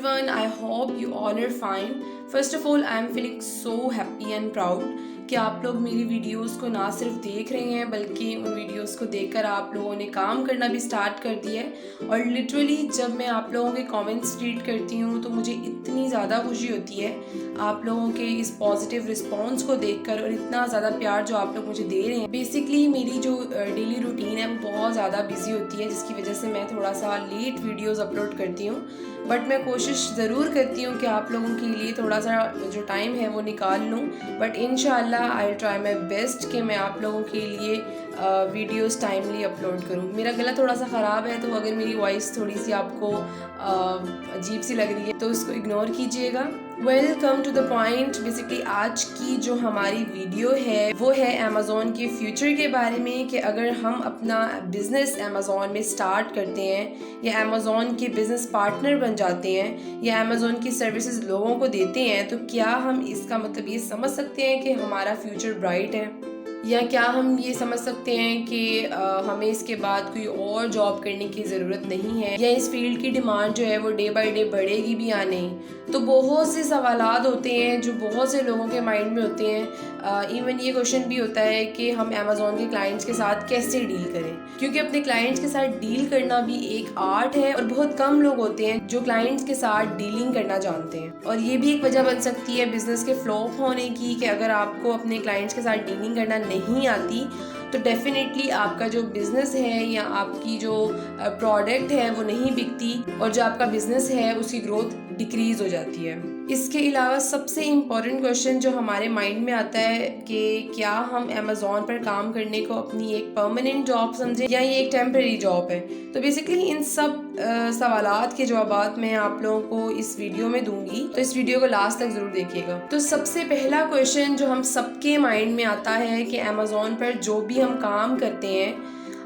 everyone, I hope you all are fine. First of all, I am feeling so happy and proud कि आप लोग मेरी videos को ना सिर्फ देख रहे हैं बल्कि उन वीडियोस को देखकर आप लोगों ने काम करना भी स्टार्ट कर दिया है। और लिटरली जब मैं आप लोगों के कमेंट्स रीड करती हूँ तो मुझे इतनी ज़्यादा खुशी होती है आप लोगों के इस पॉजिटिव रिस्पॉन्स को देखकर और इतना ज़्यादा प्यार जो आप लोग मुझे दे रहे हैं। बेसिकली मेरी जो डेली रूटीन है वो बहुत ज़्यादा बिजी होती है, जिसकी वजह से मैं थोड़ा सा लेट वीडियोस अपलोड करती हूँ, बट मैं कोशिश ज़रूर करती हूँ कि आप लोगों के लिए थोड़ा सा जो टाइम है वो निकाल लूँ। बट इंशाल्लाह I will try my best कि मैं आप लोगों के लिए वीडियोस टाइमली अपलोड करूँ। मेरा गला थोड़ा सा ख़राब है तो अगर मेरी वॉइस थोड़ी सी आपको अजीब सी लग रही है तो उसको इग्नोर कीजिएगा। Welcome to the point. Basically आज की जो हमारी वीडियो है वो है अमेज़ॉन के फ्यूचर के बारे में कि अगर हम अपना बिज़नेस अमेज़ॉन में स्टार्ट करते हैं या अमेज़ॉन के बिज़नेस पार्टनर बन जाते हैं या अमेज़ॉन की सर्विसेज लोगों को देते हैं तो क्या हम इसका मतलब ये समझ सकते हैं कि हमारा फ्यूचर ब्राइट है, या क्या हम ये समझ सकते हैं कि हमें इसके बाद कोई और जॉब करने की ज़रूरत नहीं है, या इस फील्ड की डिमांड जो है वो डे बाय डे बढ़ेगी भी या नहीं। तो बहुत से सवालात होते हैं जो बहुत से लोगों के माइंड में होते हैं। इवन ये क्वेश्चन भी होता है कि हम अमेज़ॉन के क्लाइंट्स के साथ कैसे डील करें, क्योंकि अपने क्लाइंट्स के साथ डील करना भी एक आर्ट है और बहुत कम लोग होते हैं जो क्लाइंट्स के साथ डीलिंग करना जानते हैं। और ये भी एक वजह बन सकती है बिजनेस के फ्लॉप होने की कि अगर आपको अपने क्लाइंट्स के साथ डीलिंग करना नहीं आती तो डेफिनेटली आपका जो बिज़नेस है या आपकी जो प्रोडक्ट है वो नहीं बिकती और जो आपका बिज़नेस है उसकी ग्रोथ डिक्रीज़ हो जाती है। इसके अलावा सबसे इम्पॉर्टेंट क्वेश्चन जो हमारे माइंड में आता है कि क्या हम अमेज़ॉन पर काम करने को अपनी एक परमानेंट जॉब समझें या ये एक टेम्परेरी जॉब है। तो बेसिकली इन सब सवालात के जवाब मैं आप लोगों को इस वीडियो में दूंगी, तो इस वीडियो को लास्ट तक ज़रूर देखिएगा। तो सबसे पहला क्वेश्चन जो हम सबके माइंड में आता है कि अमेज़ॉन पर जो भी हम काम करते हैं,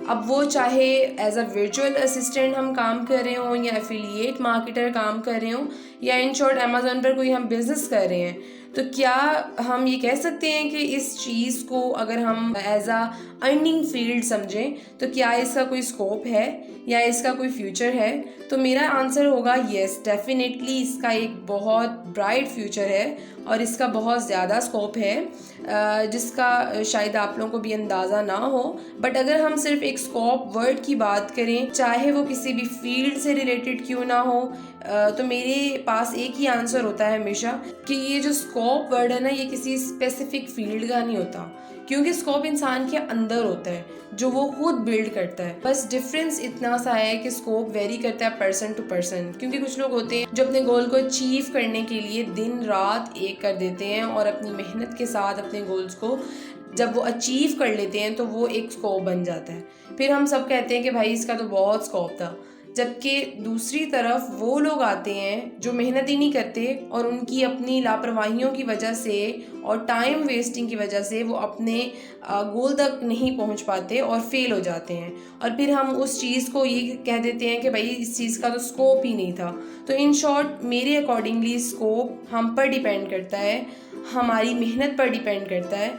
अब वो चाहे एज अ वर्चुअल असिस्टेंट हम काम कर रहे हों या एफिलिएट मार्केटर काम कर रहे हों या इन शॉर्ट अमेज़ॉन पर कोई हम बिज़नेस कर रहे हैं, तो क्या हम ये कह सकते हैं कि इस चीज़ को अगर हम एज अ अर्निंग फील्ड समझें तो क्या इसका कोई स्कोप है या इसका कोई फ्यूचर है? तो मेरा आंसर होगा येस, डेफिनेटली इसका एक बहुत ब्राइट फ्यूचर है और इसका बहुत ज़्यादा स्कोप है जिसका शायद आप लोगों को भी अंदाज़ा ना हो। बट अगर हम सिर्फ एक स्कोप वर्ड की बात करें, चाहे वो किसी भी फील्ड से रिलेटेड क्यों ना हो, तो मेरे पास एक ही आंसर होता है हमेशा कि ये जो स्कोप वर्ड है ना ये किसी स्पेसिफिक फील्ड का नहीं होता, क्योंकि स्कोप इंसान के अंदर होता है जो वो खुद बिल्ड करता है। बस डिफरेंस इतना सा है कि स्कोप वेरी करता है पर्सन टू पर्सन, क्योंकि कुछ लोग होते हैं जो अपने गोल को अचीव करने के लिए दिन रात एक कर देते हैं और अपनी मेहनत के साथ अपने गोल्स को जब वो अचीव कर लेते हैं तो वो एक स्कोप बन जाता है। फिर हम सब कहते हैं कि भाई इसका तो बहुत स्कोप था, जबकि दूसरी तरफ वो लोग आते हैं जो मेहनत ही नहीं करते और उनकी अपनी लापरवाहियों की वजह से और टाइम वेस्टिंग की वजह से वो अपने गोल तक नहीं पहुंच पाते और फेल हो जाते हैं, और फिर हम उस चीज़ को ये कह देते हैं कि भाई इस चीज़ का तो स्कोप ही नहीं था। तो इन शॉर्ट मेरे अकॉर्डिंगली स्कोप हम पर डिपेंड करता है, हमारी मेहनत पर डिपेंड करता है,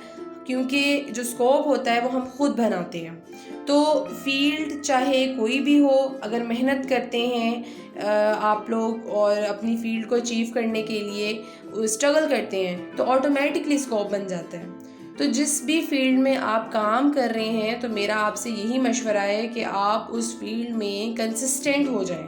क्योंकि जो स्कोप होता है वो हम खुद बनाते हैं। तो फील्ड चाहे कोई भी हो, अगर मेहनत करते हैं आप लोग और अपनी फील्ड को अचीव करने के लिए स्ट्रगल करते हैं तो ऑटोमेटिकली स्कोप बन जाता है। तो जिस भी फील्ड में आप काम कर रहे हैं तो मेरा आपसे यही मशवरा है कि आप उस फील्ड में कंसिस्टेंट हो जाएं,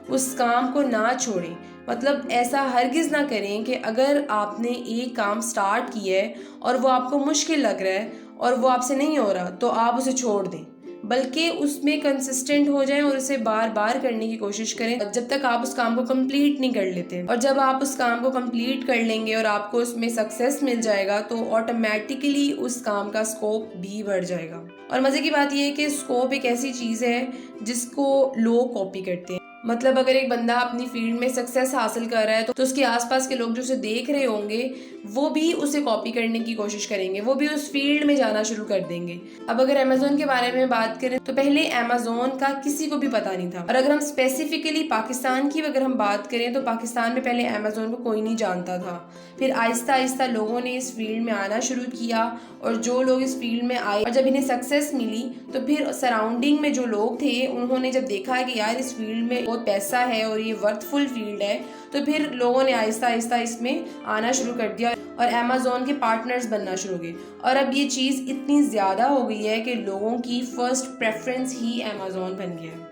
उस काम को ना छोड़ें। मतलब ऐसा हरगिज़ ना करें कि अगर आपने एक काम स्टार्ट किया है और वो आपको मुश्किल लग रहा है और वो आपसे नहीं हो रहा तो आप उसे छोड़ दें, बल्कि उसमें कंसिस्टेंट हो जाएं और उसे बार बार करने की कोशिश करें जब तक आप उस काम को कंप्लीट नहीं कर लेते। और जब आप उस काम को कंप्लीट कर लेंगे और आपको उसमें सक्सेस मिल जाएगा तो ऑटोमेटिकली उस काम का स्कोप भी बढ़ जाएगा। और मज़े की बात यह है कि स्कोप एक ऐसी चीज़ है जिसको लोग कॉपी करते हैं। मतलब अगर एक बंदा अपनी फील्ड में सक्सेस हासिल कर रहा है तो उसके आसपास के लोग जो उसे देख रहे होंगे वो भी उसे कॉपी करने की कोशिश करेंगे, वो भी उस फील्ड में जाना शुरू कर देंगे। अब अगर अमेज़ॉन के बारे में बात करें तो पहले अमेज़ॉन का किसी को भी पता नहीं था, और अगर हम स्पेसिफिकली पाकिस्तान की अगर हम बात करें तो पाकिस्तान में पहले अमेज़ॉन को कोई नहीं जानता था। फिर आहिस्ता आहिस्ता लोगों ने इस फील्ड में आना शुरू किया और जो लोग इस फील्ड में आए और जब इन्हें सक्सेस मिली तो फिर सराउंडिंग में जो लोग थे उन्होंने जब देखा कि यार इस फील्ड में बहुत पैसा है और ये वर्थफुल फील्ड है, तो फिर लोगों ने आहिस्ता आहिस्ता इसमें आना शुरू कर दिया और अमेज़ॉन के पार्टनर्स बनना शुरू हो गए। और अब ये चीज़ इतनी ज़्यादा हो गई है कि लोगों की फर्स्ट प्रेफरेंस ही अमेज़ॉन बन गया है।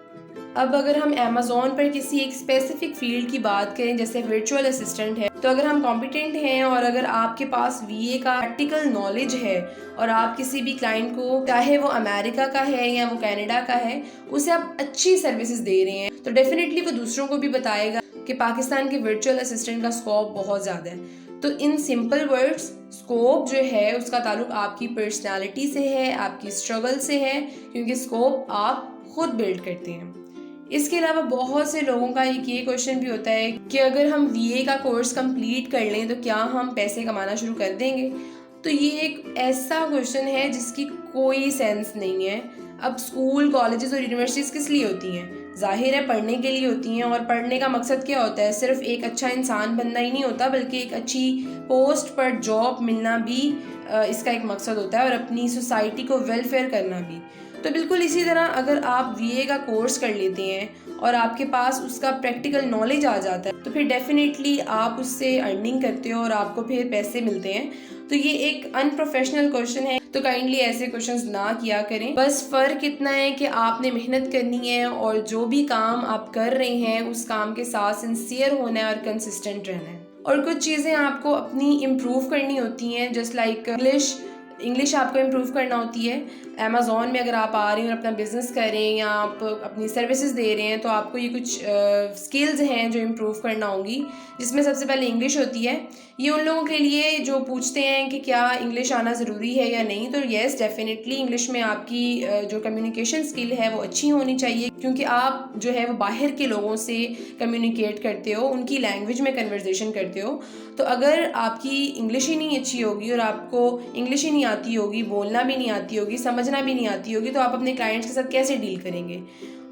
अब अगर हम अमेज़ॉन पर किसी एक स्पेसिफिक फील्ड की बात करें, जैसे वर्चुअल असिस्टेंट है, तो अगर हम कॉम्पिटेंट हैं और अगर आपके पास VA का प्रैक्टिकल नॉलेज है और आप किसी भी क्लाइंट को, चाहे वो अमेरिका का है या वो कनाडा का है, उसे आप अच्छी सर्विसेज दे रहे हैं, तो डेफिनेटली वो दूसरों को भी बताएगा कि पाकिस्तान के वर्चुअल असिस्टेंट का स्कोप बहुत ज़्यादा है। तो इन सिंपल वर्ड्स, स्कोप जो है उसका ताल्लुक आपकी पर्सनालिटी से है, आपकी स्ट्रगल से है, क्योंकि स्कोप आप खुद बिल्ड करते हैं। इसके अलावा बहुत से लोगों का एक ये क्वेश्चन भी होता है कि अगर हम VA का कोर्स कंप्लीट कर लें तो क्या हम पैसे कमाना शुरू कर देंगे। तो ये एक ऐसा क्वेश्चन है जिसकी कोई सेंस नहीं है। अब स्कूल, कॉलेजेस और यूनिवर्सिटीज़ किस लिए होती हैं? जाहिर है पढ़ने के लिए होती हैं, और पढ़ने का मकसद क्या होता है? सिर्फ एक अच्छा इंसान बनना ही नहीं होता, बल्कि एक अच्छी पोस्ट पर जॉब मिलना भी इसका एक मकसद होता है, और अपनी सोसाइटी को वेलफेयर करना भी। तो बिल्कुल इसी तरह अगर आप VA का कोर्स कर लेते हैं और आपके पास उसका प्रैक्टिकल नॉलेज आ जाता है, तो फिर डेफिनेटली आप उससे अर्निंग करते हो और आपको फिर पैसे मिलते हैं। तो ये एक अनप्रोफेशनल क्वेश्चन है, तो काइंडली ऐसे क्वेश्चंस ना किया करें। बस फ़र्क इतना है कि आपने मेहनत करनी है और जो भी काम आप कर रहे हैं उस काम के साथ सिंसियर होना है और कंसिस्टेंट रहना है। और कुछ चीज़ें आपको अपनी इम्प्रूव करनी होती हैं, जस्ट लाइक इंग्लिश आपको इम्प्रूव करना होती है। अमेज़ॉन में अगर आप आ रहे हैं और अपना बिजनेस कर रहे हैं या आप अपनी सर्विसेज दे रहे हैं, तो आपको ये कुछ स्किल्स हैं जो इम्प्रूव करना होंगी, जिसमें सबसे पहले इंग्लिश होती है। ये उन लोगों के लिए जो पूछते हैं कि क्या इंग्लिश आना ज़रूरी है या नहीं, तो येस डेफिनेटली इंग्लिश में आपकी जो कम्युनिकेशन स्किल है वो अच्छी होनी चाहिए, क्योंकि आप जो है वो बाहर के लोगों से कम्युनिकेट करते हो, उनकी लैंग्वेज में कन्वर्सेशन करते हो। तो अगर आपकी इंग्लिश ही नहीं अच्छी होगी और आपको इंग्लिश ही नहीं आती होगी, बोलना भी नहीं आती होगी, समझना भी नहीं आती होगी, तो आप अपने क्लाइंट्स के साथ कैसे डील करेंगे?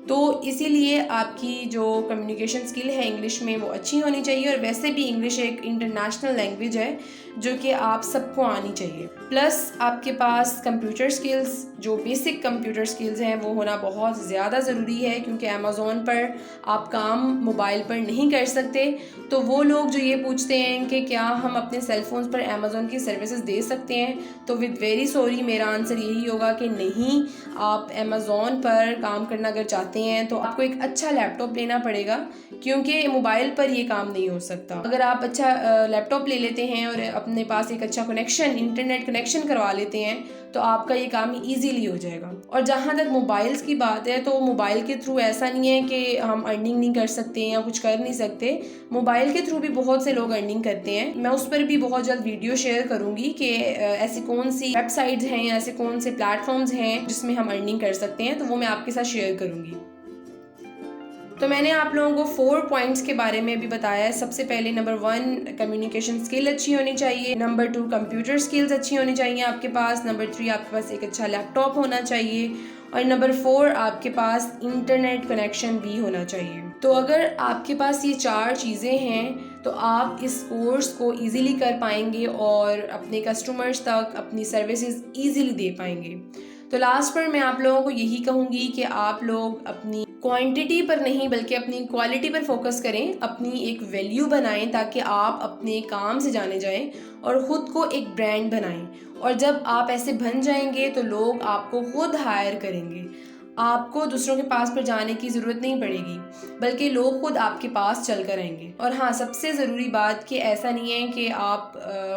तो इसीलिए आपकी जो कम्युनिकेशन स्किल है इंग्लिश में वो अच्छी होनी चाहिए। और वैसे भी इंग्लिश एक इंटरनेशनल लैंग्वेज है जो कि आप सबको आनी चाहिए। प्लस आपके पास कंप्यूटर स्किल्स, जो बेसिक कंप्यूटर स्किल्स हैं, वो होना बहुत ज़्यादा ज़रूरी है, क्योंकि अमेज़ॉन पर आप काम मोबाइल पर नहीं कर सकते। तो वो लोग जो ये पूछते हैं कि क्या हम अपने सेल फोन्स पर अमेज़ॉन की सर्विसेज दे सकते हैं, तो विद वेरी सॉरी मेरा आंसर यही होगा कि नहीं। आप अमेज़ॉन पर काम करना अगर चाहते हैं तो आपको एक अच्छा लैपटॉप लेना पड़ेगा, क्योंकि मोबाइल पर ये काम नहीं हो सकता। अगर आप अच्छा लैपटॉप ले लेते हैं और अपने पास एक अच्छा कनेक्शन, इंटरनेट कनेक्शन करवा लेते हैं, तो आपका ये काम ईजीली हो जाएगा। और जहाँ तक मोबाइल्स की बात है, तो मोबाइल के थ्रू ऐसा नहीं है कि हम अर्निंग नहीं कर सकते या कुछ कर नहीं सकते। मोबाइल के थ्रू भी बहुत से लोग अर्निंग करते हैं। मैं उस पर भी बहुत जल्द वीडियो शेयर करूंगी कि ऐसी कौन सी वेबसाइट्स हैं या ऐसे कौन से प्लेटफॉर्म्स हैं जिसमें हम अर्निंग कर सकते हैं, तो वो मैं आपके साथ शेयर करूंगी। तो मैंने आप लोगों को 4 पॉइंट्स के बारे में भी बताया है। सबसे पहले नंबर 1 कम्युनिकेशन स्किल अच्छी होनी चाहिए, नंबर 2 कंप्यूटर स्किल्स अच्छी होनी चाहिए आपके पास, नंबर 3 आपके पास एक अच्छा लैपटॉप होना चाहिए, और नंबर 4 आपके पास इंटरनेट कनेक्शन भी होना चाहिए। तो अगर आपके पास ये 4 चीज़ें हैं तो आप इस कोर्स को इजीली कर पाएंगे और अपने कस्टमर्स तक अपनी सर्विसेज इजीली दे पाएंगे। तो लास्ट पर मैं आप लोगों को यही कहूँगी कि आप लोग अपनी क्वांटिटी पर नहीं बल्कि अपनी क्वालिटी पर फोकस करें, अपनी एक वैल्यू बनाएं ताकि आप अपने काम से जाने जाएं और ख़ुद को एक ब्रांड बनाएं। और जब आप ऐसे बन जाएंगे तो लोग आपको खुद हायर करेंगे, आपको दूसरों के पास पर जाने की ज़रूरत नहीं पड़ेगी, बल्कि लोग खुद आपके पास चल कर आएंगे। और हाँ, सबसे ज़रूरी बात कि ऐसा नहीं है कि आप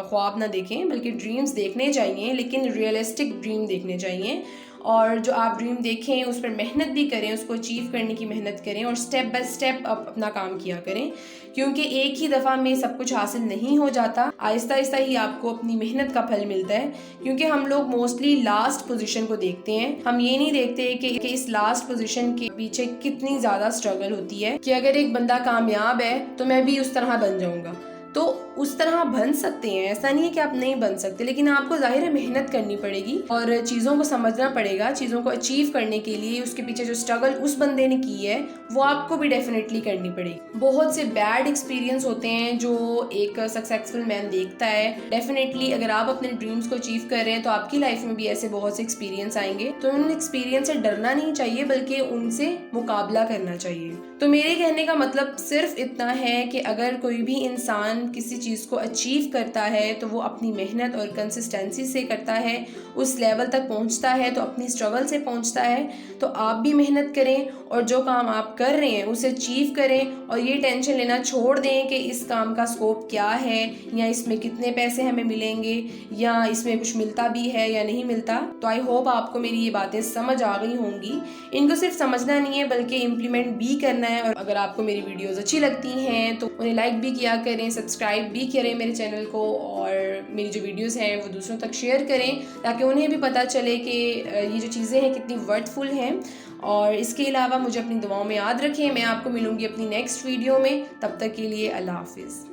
ख्वाब ना देखें, बल्कि ड्रीम्स देखने चाहिए, लेकिन रियलिस्टिक ड्रीम देखने चाहिए। और जो आप ड्रीम देखें उस पर मेहनत भी करें, उसको अचीव करने की मेहनत करें और स्टेप बाय स्टेप अपना काम किया करें, क्योंकि एक ही दफ़ा में सब कुछ हासिल नहीं हो जाता। आहिस्ता आहिस्ता ही आपको अपनी मेहनत का फल मिलता है। क्योंकि हम लोग मोस्टली लास्ट पोजीशन को देखते हैं, हम ये नहीं देखते कि इस लास्ट पोजीशन के पीछे कितनी ज़्यादा स्ट्रगल होती है, कि अगर एक बंदा कामयाब है तो मैं भी उस तरह बन जाऊँगा। तो उस तरह बन सकते हैं, ऐसा नहीं है कि आप नहीं बन सकते, लेकिन आपको ज़ाहिर है मेहनत करनी पड़ेगी और चीज़ों को समझना पड़ेगा। चीज़ों को अचीव करने के लिए उसके पीछे जो स्ट्रगल उस बंदे ने की है वो आपको भी डेफिनेटली करनी पड़ेगी। बहुत से बैड एक्सपीरियंस होते हैं जो एक सक्सेसफुल मैन देखता है। डेफिनेटली अगर आप अपने ड्रीम्स को अचीव कर रहे हैं तो आपकी लाइफ में भी ऐसे बहुत से एक्सपीरियंस आएंगे, तो उन एक्सपीरियंस से डरना नहीं चाहिए बल्कि उनसे मुकाबला करना चाहिए। तो मेरे कहने का मतलब सिर्फ इतना है कि अगर कोई भी इंसान किसी चीज़ को अचीव करता है तो वो अपनी मेहनत और कंसिस्टेंसी से करता है, उस लेवल तक पहुंचता है तो अपनी स्ट्रगल से पहुंचता है। तो आप भी मेहनत करें और जो काम आप कर रहे हैं उसे अचीव करें और ये टेंशन लेना छोड़ दें कि इस काम का स्कोप क्या है या इसमें कितने पैसे हमें मिलेंगे या इसमें कुछ मिलता भी है या नहीं मिलता। तो आई होप आपको मेरी ये बातें समझ आ गई होंगी। इनको सिर्फ समझना नहीं है बल्कि इम्प्लीमेंट भी करना है। और अगर आपको मेरी वीडियोस अच्छी लगती हैं तो उन्हें लाइक भी किया करें, सब्सक्राइब भी करें मेरे चैनल को और मेरी जो वीडियोस हैं वो दूसरों तक शेयर करें ताकि उन्हें भी पता चले कि ये जो चीज़ें हैं कितनी वर्थफुल हैं। और इसके अलावा मुझे अपनी दुआओं में याद रखें। मैं आपको मिलूंगी अपनी नेक्स्ट वीडियो में, तब तक के लिए अल्लाह हाफिज़।